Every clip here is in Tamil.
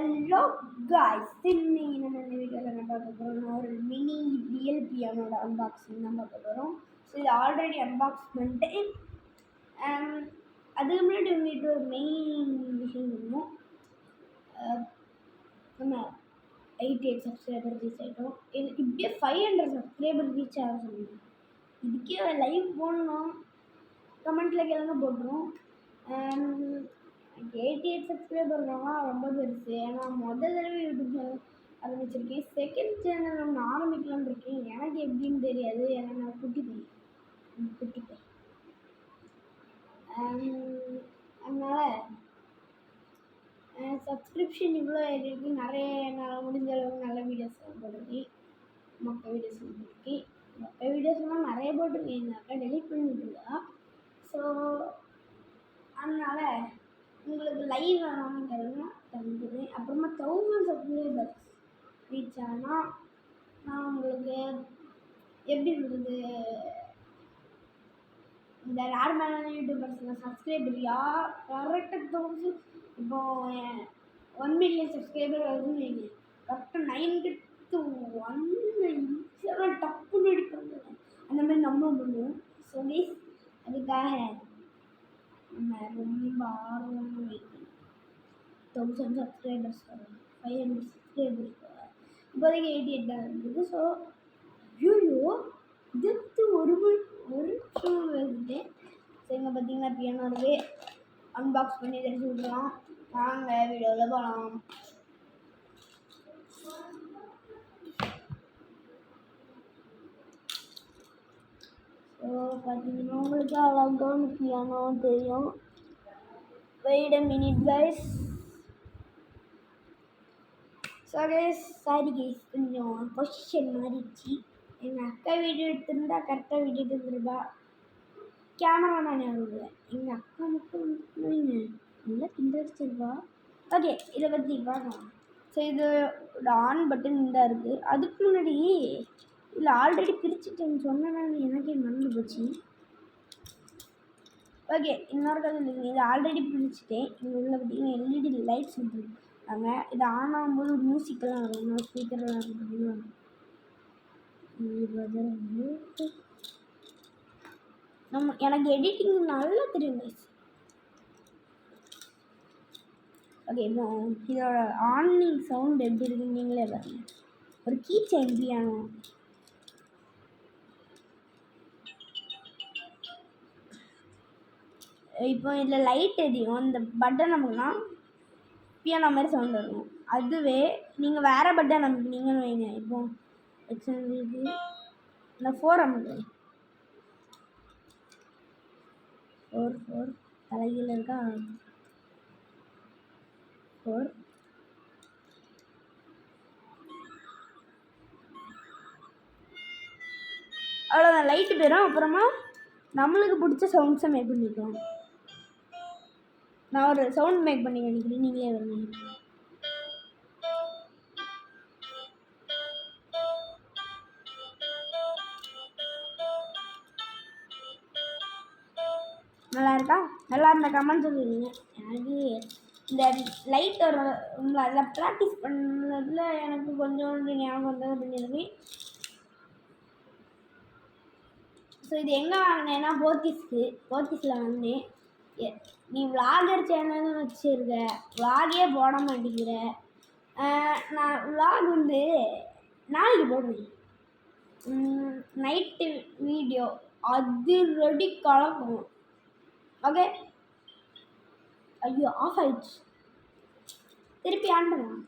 ஹலோ காய்ஸ், இன்னைக்கு நம்ம இந்த வீடியோவில் என்ன பார்க்க போகிறோம்னா ஒரு மினி ரியல் பியானோட அன்பாக்சிங் தான் பார்க்க போகிறோம். ஸோ இது ஆல்ரெடி அன்பாக்ஸ் பண்ணிட்டேன். அதுக்கு முன்னாடி உங்கள்கிட்ட ஒரு மெயின் விஷயம் வேணும். நம்ம 88 சப்ஸ்கிரைபர் ரீச் ஆகிட்டோம். எனக்கு இப்படியே 500 சப்ஸ்கிரைபர் ரீச் ஆக சொல்லுங்க. இதுக்கே லைவ் போடணும், கமெண்ட்டில் கேளுங்க போட்டுரும். 88 சப்ஸ்கிரைபர்லாம் ரொம்ப பெருசு. ஏன்னா முதல் தடவை யூடியூப் சேனல் ஆரம்பிச்சிருக்கேன். செகண்ட் சேனல் ஒன்று ஆரம்பிக்கலான்னு இருக்கேன். எனக்கு எப்படின்னு தெரியாது. ஏன்னா நான் குட்டிப்பேன். அதனால் சப்ஸ்கிரிப்ஷன் இவ்வளோ இருக்குது. நிறைய என்னால் முடிஞ்ச அளவுக்கு நல்ல வீடியோஸ் போட்டிருக்கேன். மொக்க வீடியோஸ் போட்டிருக்கேன். மொக்க வீடியோஸ்லாம் நிறைய போட்டிருக்கேன். இந்த அக்கா டெலிட் பண்ணிட்டுருக்கா. ஸோ அதனால் உங்களுக்கு லைவ் வேணும்னு கேளுங்க, தந்துடுவேன். அப்புறமா 1000 சப்ஸ்கிரைபர்ஸ் ரீச் ஆனால் நான் உங்களுக்கு எப்படி சொல்கிறது, இந்த நார்மலான யூடியூபர்ஸில் சப்ஸ்கிரைபர் கரெக்டாக 1000 இப்போது 1 மில்லியன் சப்ஸ்கிரைபர் வருதுன்னு வைங்க, கரெக்டாக 9 to 1 டப்புன்னு அடிப்பாங்க. அந்த மாதிரி நம்ம பண்ணுவோம். ஸோ ப்ளீஸ் அதுக்காக நம்ம ரொம்ப ஆர்வமாக வைக்கணும். 1000 சப்ஸ்கிரைபர்ஸ் வரும், 500 சப்ஸ்கிரைபர்ஸ் வரும். இப்போதைக்கு 88 தான் இருக்குது. ஸோ இதுக்கு ஒரு ஷூ வந்துட்டேன். ஸோ இங்கே பார்த்தீங்கன்னா பியானோ இருக்குது. அன்பாக்ஸ் பண்ணி தெரிஞ்சு விட்றலாம். வாங்க வீடியோவில் போகலாம். ஸோ பார்த்தீங்கன்னா உங்களுக்கு அழகான பியானோ தெரியும். Wait a minute guys. So guys, sorry guys, கொஞ்சம் பொசிஷன் மாறிடுச்சு. எங்கள் அக்கா வீடியோ எடுத்துருந்தா கரெக்டாக வீடியோ எடுத்துருப்பா. கேமராமேன் யாரும் இல்லை, எங்கள் அக்கா மட்டும் வந்துங்க நல்லா பின்னடிச்சிருப்பா. ஓகே, இதை பற்றி பார்க்கலாம். ஸோ இது ஆன் பட்டன் இந்த இருக்குது. அதுக்கு முன்னாடி இல்லை ஆல்ரெடி பிரிச்சுட்டேன்னு சொன்னேன்னா எனக்கே மறந்து போச்சு. ஓகே, இன்னொரு கதை இல்லைங்க. இதை ஆல்ரெடி பிரிச்சுட்டேன். இங்கே உள்ள பார்த்தீங்கன்னா எல்இடி லைட்ஸ் வந்துருக்காங்க. இது ஆன் ஆகும்போது மியூசிக்கெல்லாம் வரும், ஸ்பீக்கர்லாம் பார்த்தீங்கன்னா எனக்கு எடிட்டிங் நல்லா தெரியும் கைஸ். ஓகே, இப்போ இதோட ஆன்லைன் சவுண்ட் எப்படி இருக்குன்னு நீங்களே பாருங்க. ஒரு கீ செயின் பியானோ. இப்போ இதில் லைட் எரியும். இந்த பட்டன் நமக்குனா பியானோ மாதிரி சவுண்ட் வரும். அதுவே நீங்கள் வேறு பட்டன் அமுக்குனீங்கன்னு வைங்க. இப்போ எக்ஸாம்பிளுக்கு இந்த 4 அமுக்குறேன். 4 தலைகீழ இருக்கா, 4 அவ்வளோதான், லைட்டு போயிடும். அப்புறமா நம்மளுக்கு பிடிச்ச சவுண்ட்ஸை மேக் பண்ணிக்கலாம். நான் ஒரு சவுண்ட் மேக் பண்ணி நினைக்கிறேன், நீங்களே வருவீங்க. நல்லா இருக்கா? நல்லா இருந்த கமெண்ட் சொல்லுவீங்க. எனக்கு இந்த லைட் ஒரு அதில் ப்ராக்டிஸ் பண்ணதில் எனக்கு கொஞ்சோண்டு ஞாபகம் வந்தது பண்ணியிருக்கேன். ஸோ இது எங்கே வாங்கினேன்னா போத்தீஸில் வாங்கினேன். நீ விளாகர் சேனல்னு வச்சுருக்க, விளாகே போட மாட்டேங்கிற. நான் விளாக் வந்து நாளைக்கு போடுறேன். நைட்டு வீடியோ அது ரெடி கலக்கும். ஓகே, ஐயோ ஆஃப் ஆயிடுச்சு, திருப்பி ஆன் பண்ணலாம்.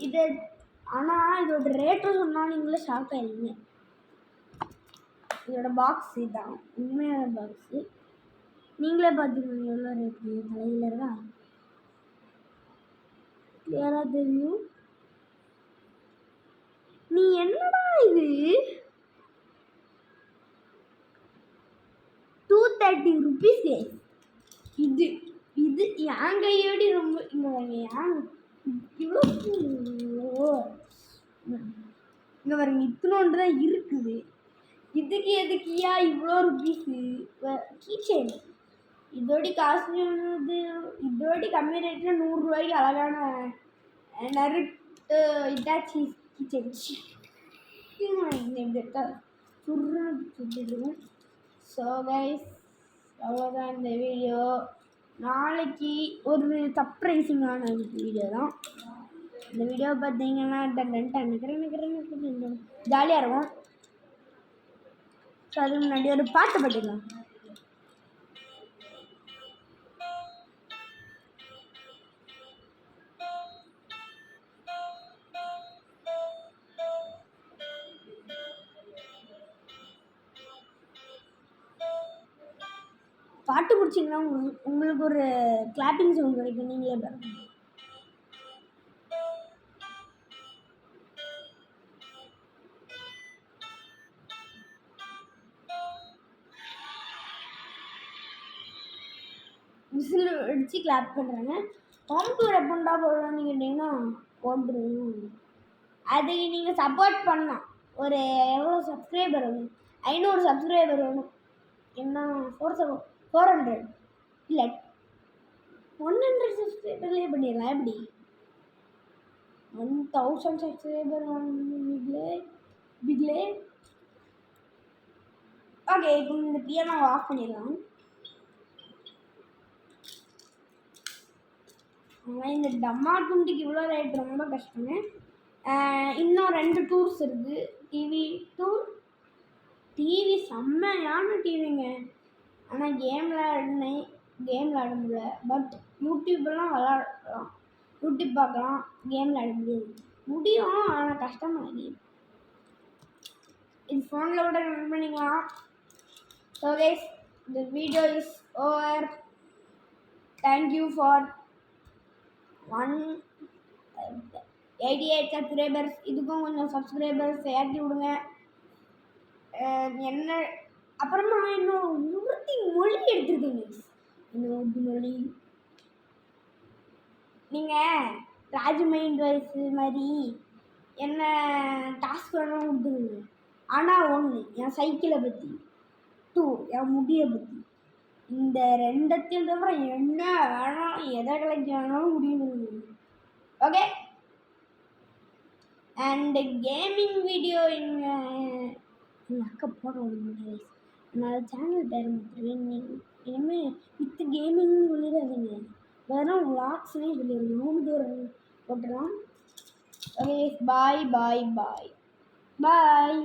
இது ஆனால் இதோட ரேட்டும் சொன்னால் நீங்களே ஷாக் ஆகிடுங்க. இதோட பாக்ஸ் இதுதான் உண்மையான பாக்ஸு. நீங்களே பார்த்துக்கோங்க எவ்வளோ ரேட்டு. தலையில் இருக்கா, கிளியராக தெரியும். நீ என்னடா இது 230 rupees. இது இது என் கையோடி ரொம்ப இங்கே பாருங்க. இவ்வளோ இங்கே பாருங்க, இத்தனோண்டு தான் இருக்குது. இதுக்கு எதுக்கியா இவ்வளோ ருபீஸு? கீச்சைன் இதோடி காசு இதோடி கம்மி ரேட்டில் 100 ரூபாய்க்கு அழகான நருட்டு இதாச்சி கிச்சன் இப்படி இருக்கா சுருன்னு. ஸோ கைஸ் அவ்வளோதான் இந்த வீடியோ. நாளைக்கு ஒரு சர்ப்ரைசிங்கான வீடியோ தான். இந்த வீடியோ பார்த்தீங்கன்னா ஜாலியாக இருக்கும். ஸோ அதுக்கு முன்னாடி ஒரு பாட்டு பாடிடலாம். பாட்டு முடிச்சிங்கன்னா உங்களுக்கு ஒரு கிளாப்பிங் சவுண்ட் கிடைக்கும். நீங்களே பாருங்க. விசில் அடித்து கிளாப் பண்ணுறாங்க. ஹோம் டூர் எப்போண்டா போடுறோன்னு கேட்டிங்கன்னா போட்டுருவோம். அதுக்கு நீங்கள் சப்போர்ட் பண்ணலாம். ஒரு எவ்வளோ சப்ஸ்கிரைபர் வேணும்? 500 சப்ஸ்கிரைபர் வேணும். என்ன 400 இல்லை 100 சப்ஸ்கிரைபர்லேயே பண்ணிடலாம். எப்படி 1000 சப்ஸ்கிரைபர் பிக்லே. ஓகே, இப்போ இந்த பியானோ ஆஃப் பண்ணிடலாம். இந்த டம்மா துண்டிக்கு இவ்வளோ ரேட் ரொம்ப கஷ்டமே. இன்னும் 2 டூர்ஸ் இருக்குது. TV tour. டிவி செம்மையான டிவிங்க. ஆனால் கேம் விளாட முடியல. பட் யூடியூப்லாம் விளாடலாம். யூடியூப் பார்க்கலாம், கேம் விளாட முடியும். ஆனால் கஷ்டமாக கேம். இது ஃபோனில் கூட ரன் பண்ணிக்கலாம். So guys the video is over. Thank you for 188 subscribers. இதுக்கும் கொஞ்சம் சப்ஸ்கிரைபர்ஸ் ஏற்றி விடுங்க. என்ன அப்புறமா இன்னும் 1 மொழி எடுத்துருக்கீங்க. இன்னும் மொழி நீங்கள் ராஜ்மைண்ட் வயசு மாதிரி என்ன டாஸ்க் வேணாலும் கொடுத்துருங்க. ஆனால் 1 என் சைக்கிளை பற்றி, 2 என் முடியை பற்றி, இந்த 2த்தையும் தவிர என்ன வேணாலும் எதை கலெக்ட் வேணாலும் முடிவு. ஓகே. அண்ட் கேமிங் வீடியோ எங்கள் அக்கா போட முடியாது. அதனால் சேனல் பேர் மாற்றுவேன். இனிமேல் வித் கேமிங்னு சொல்லிடாதீங்க. வேறு விளாக்ஸ்னே சொல்லிடுங்க. ஹோம் டூர் போட்டுடலாம். ஓகே, பாய் பாய் பாய் பாய்.